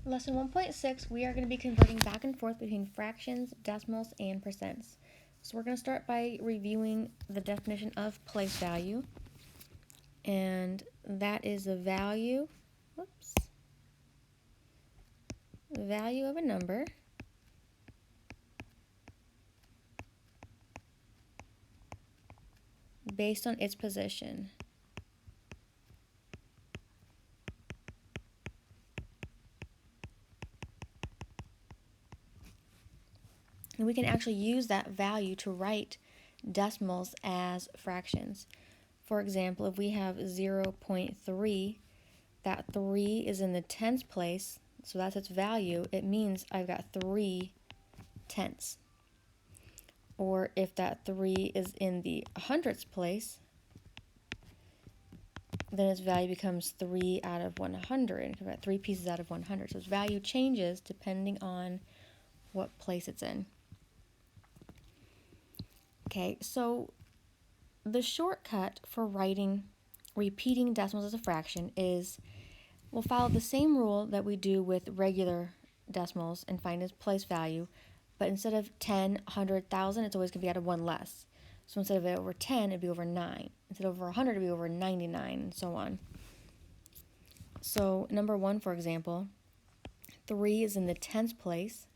Lesson 1.6, we are going to be converting back and forth between fractions, decimals, and percents. So we're going to start by reviewing the definition of place value. And that is the value, the value of a number based on its position. And we can actually use that value to write decimals as fractions. For example, if we have 0.3, that 3 is in the tens place, so that's its value. It means I've got 3 tenths. Or if that 3 is in the hundredths place, then its value becomes 3 out of 100. I've got 3 pieces out of 100. So its value changes depending on what place it's in. Okay, so the shortcut for repeating decimals as a fraction is we'll follow the same rule that we do with regular decimals and find its place value, but instead of 10, 100, 1,000, it's always going to be out of one less. So instead of it over 10, it'd be over 9. Instead of over 100, it'd be over 99, and so on. So number 1, for example, 3 is in the tenths place.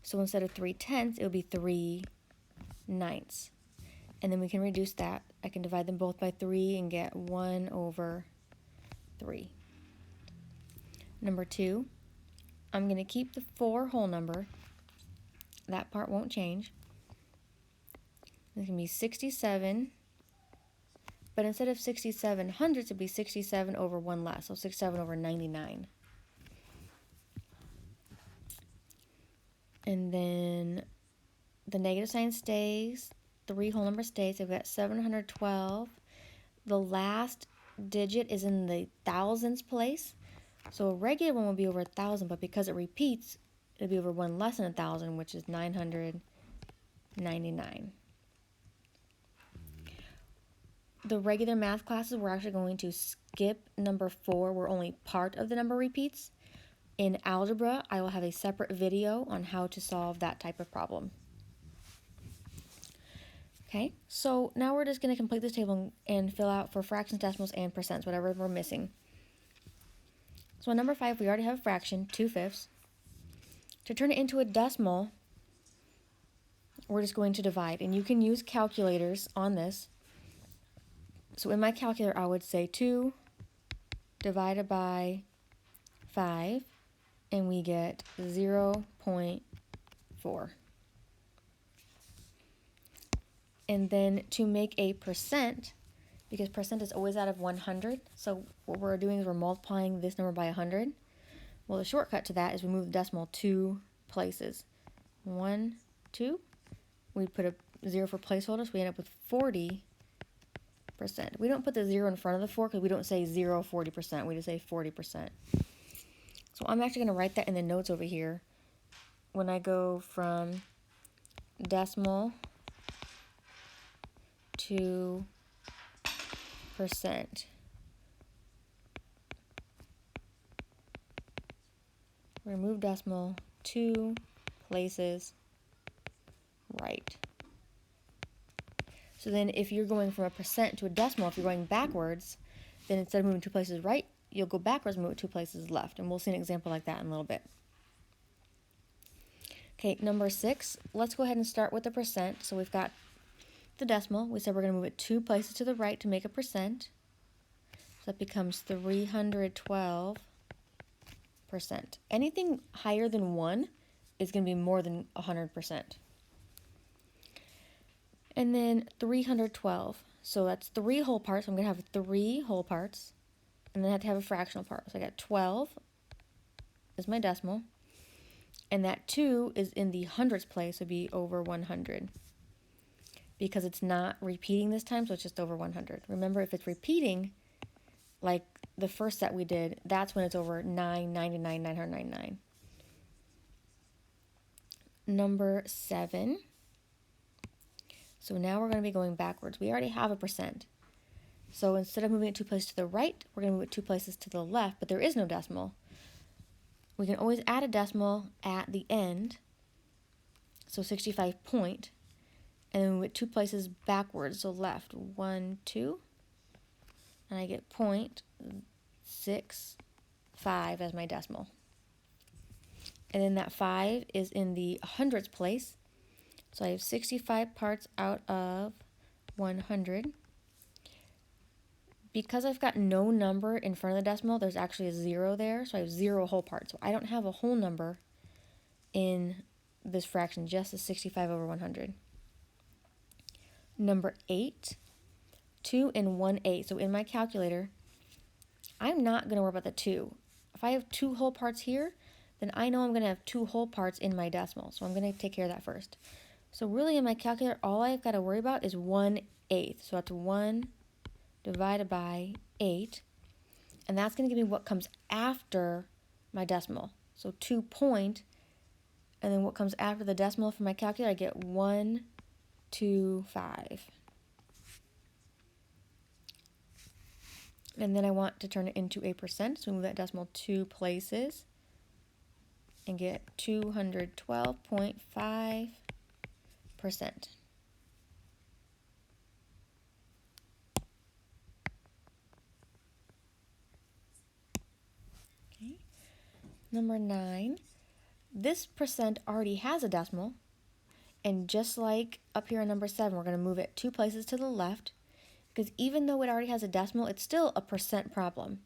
So instead of 3 tenths, it would be 3 ninths. And then we can reduce that. I can divide them both by 3 and get 1 over 3. Number 2, I'm going to keep the 4 whole number. That part won't change. It's going to be 67, but instead of 67 hundredths, it'd be 67 over 1 less, so 67 over 99. And then the negative sign stays, 3 whole number stays. So we've got 712. The last digit is in the thousands place. So a regular one will be over 1,000, but because it repeats, it'll be over 1 less than 1,000, which is 999. The regular math classes, we're actually going to skip number 4, where only part of the number repeats. In algebra, I will have a separate video on how to solve that type of problem. Okay, so now we're just going to complete this table and fill out for fractions, decimals, and percents, whatever we're missing. So on number 5, we already have a fraction, 2/5. To turn it into a decimal, we're just going to divide. And you can use calculators on this. So in my calculator, I would say 2 divided by 5, and we get 0.4. And then to make a percent, because percent is always out of 100, so what we're doing is we're multiplying this number by 100. Well, the shortcut to that is we move the decimal 2 places. 1, 2. We put a 0 for placeholder, so we end up with 40%. We don't put the 0 in front of the 4 because we don't say 0, 40%. We just say 40%. So I'm actually going to write that in the notes over here. When I go from decimal to percent, remove decimal 2 places right. So then if you're going from a percent to a decimal, if you're going backwards, then instead of moving 2 places right, you'll go backwards and move 2 places left. And we'll see an example like that in a little bit. Okay, number 6, let's go ahead and start with the percent. So we've got the decimal. We said we're going to move it 2 places to the right to make a percent. So that becomes 312%. Anything higher than 1 is going to be more than 100%. And then 312. So that's 3 whole parts. So I'm going to have 3 whole parts. And then I have to have a fractional part. So I got 12 is my decimal. And that 2 is in the hundredths place, so it'd be over 100. Because it's not repeating this time, so it's just over 100. Remember, if it's repeating, like the first set we did, that's when it's over 999, 999. Number 7. So now we're going to be going backwards. We already have a percent. So instead of moving it 2 places to the right, we're going to move it 2 places to the left, but there is no decimal. we can always add a decimal at the end, so 65 point, and then we put 2 places backwards, so left, 1, 2, and I get 0.65 as my decimal. And then that 5 is in the hundredths place, so I have 65 parts out of 100. Because I've got no number in front of the decimal, there's actually a 0 there, so I have 0 whole parts. So I don't have a whole number in this fraction, just a 65 over 100. Number 8, 2 and 1/8. So in my calculator, I'm not going to worry about the 2. If I have 2 whole parts here, then I know I'm going to have 2 whole parts in my decimal. So I'm going to take care of that first. So really in my calculator, all I've got to worry about is 1/8. So that's 1 divided by 8. And that's going to give me what comes after my decimal. So 2 point, and then what comes after the decimal for my calculator, I get 125. And then I want to turn it into a percent, so we move that decimal 2 places and get 212.5%. Okay. Number 9, this percent already has a decimal, and just like up here on number 7, we're going to move it 2 places to the left, because even though it already has a decimal, it's still a percent problem.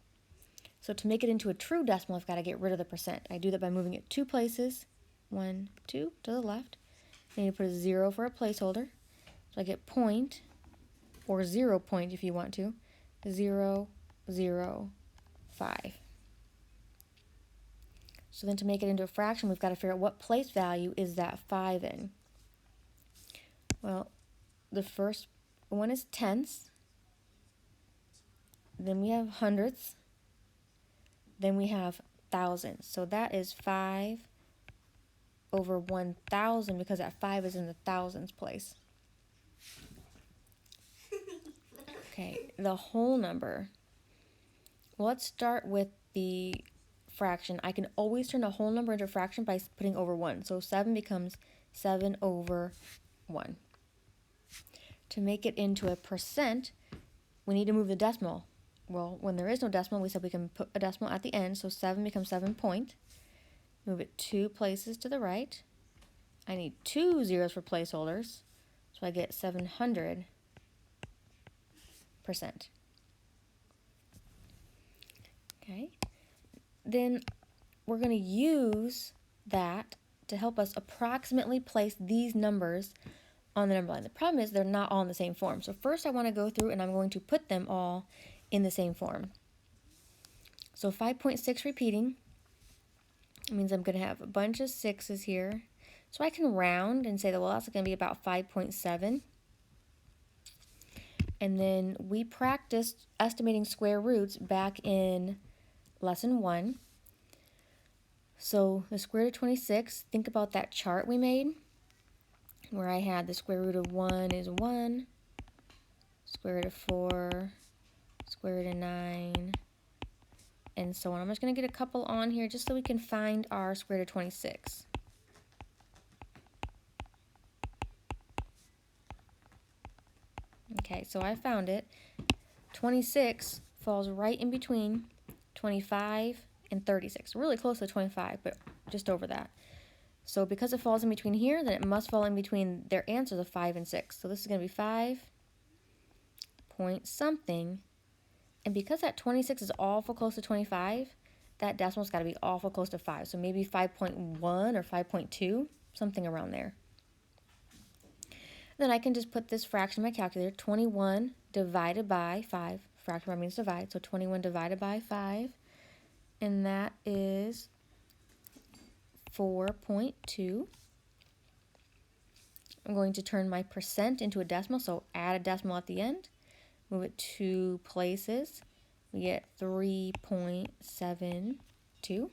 So to make it into a true decimal, I've got to get rid of the percent. I do that by moving it 2 places, 1, 2, to the left. Then you put a 0 for a placeholder. So I get point, or 0 point if you want to, 0, 0, 5. So then to make it into a fraction, we've got to figure out what place value is that 5 in. Well, the first one is tenths. Then we have hundredths. Then we have thousands. So that is 5 over 1,000 because that 5 is in the thousands place. Okay, the whole number. Well, let's start with the fraction. I can always turn a whole number into a fraction by putting over 1. So 7 becomes 7 over 1. To make it into a percent, we need to move the decimal. Well, when there is no decimal, we said we can put a decimal at the end, so 7 becomes 7 point. Move it 2 places to the right. I need 2 zeros for placeholders, so I get 700%. Okay. Then we're going to use that to help us approximately place these numbers on the number line. The problem is they're not all in the same form. So first I want to go through and I'm going to put them all in the same form. So 5.6 repeating means I'm going to have a bunch of 6's here. So I can round and say that, well, that's going to be about 5.7. And then we practiced estimating square roots back in lesson 1. So the square root of 26, think about that chart we made where I had the square root of 1 is 1, square root of 4, square root of 9, and so on. I'm just going to get a couple on here just so we can find our square root of 26. Okay, so I found it. 26 falls right in between 25 and 36. Really close to 25, but just over that. So because it falls in between here, then it must fall in between their answers of 5 and 6. So this is going to be 5 point something. And because that 26 is awful close to 25, that decimal's got to be awful close to 5. So maybe 5.1 or 5.2, something around there. Then I can just put this fraction in my calculator, 21 divided by 5. Fraction bar means divide, so 21 divided by 5. And that is 4.2. I'm going to turn my percent into a decimal, so add a decimal at the end. Move it 2 places. We get 3.72.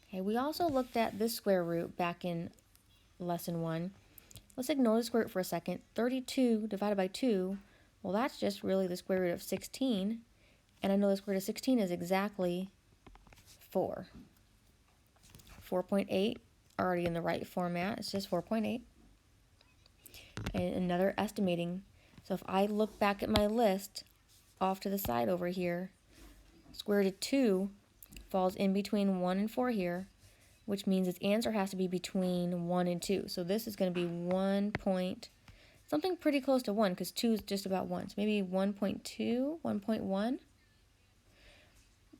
Okay, we also looked at this square root back in lesson 1. Let's ignore the square root for a second. 32 divided by 2, well, that's just really the square root of 16. And I know the square root of 16 is exactly 4. 4.8, already in the right format, it's just 4.8. And another estimating. So if I look back at my list off to the side over here, square root of 2 falls in between 1 and 4 here, which means its answer has to be between 1 and 2. So this is going to be 1 point, something pretty close to 1, because 2 is just about 1. So maybe 1.2, 1.1.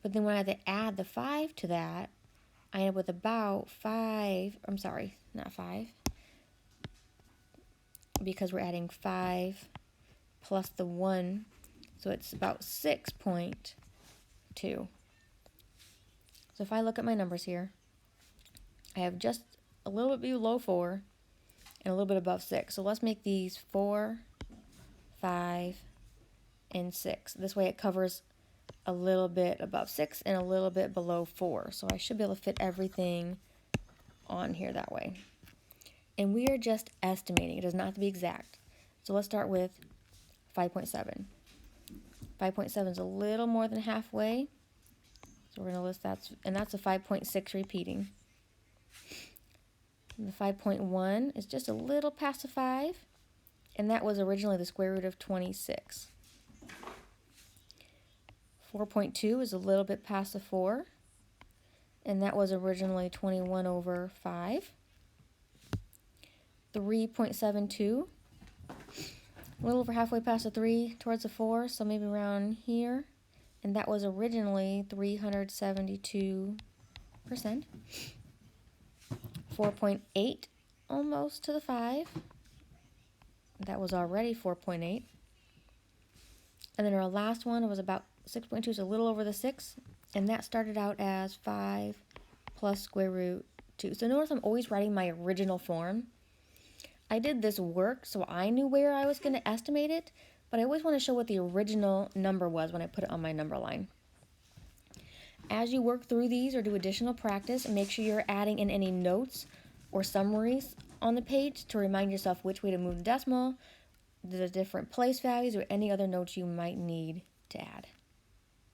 But then when I have to add the 5 to that, I end up with about 5, I'm sorry, not 5, because we're adding 5 plus the 1, so it's about 6.2. So if I look at my numbers here, I have just a little bit below 4 and a little bit above 6. So let's make these 4, 5, and 6. This way it covers a little bit above 6 and a little bit below 4. So I should be able to fit everything on here that way. And we are just estimating. It does not have to be exact. So let's start with 5.7. 5.7 is a little more than halfway. So we're going to list that, and that's a 5.6 repeating. And the 5.1 is just a little past the 5, and that was originally the square root of 26. 4.2 is a little bit past the 4, and that was originally 21 over 5. 3.72, a little over halfway past the 3 towards the 4, so maybe around here, and that was originally 372%. 4.8, almost to the 5. That was already 4.8. And then our last one was about 6.2, so a little over the 6. And that started out as 5 plus square root 2. So notice I'm always writing my original form. I did this work so I knew where I was going to estimate it, but I always want to show what the original number was when I put it on my number line. As you work through these or do additional practice, make sure you're adding in any notes or summaries on the page to remind yourself which way to move the decimal, the different place values, or any other notes you might need to add.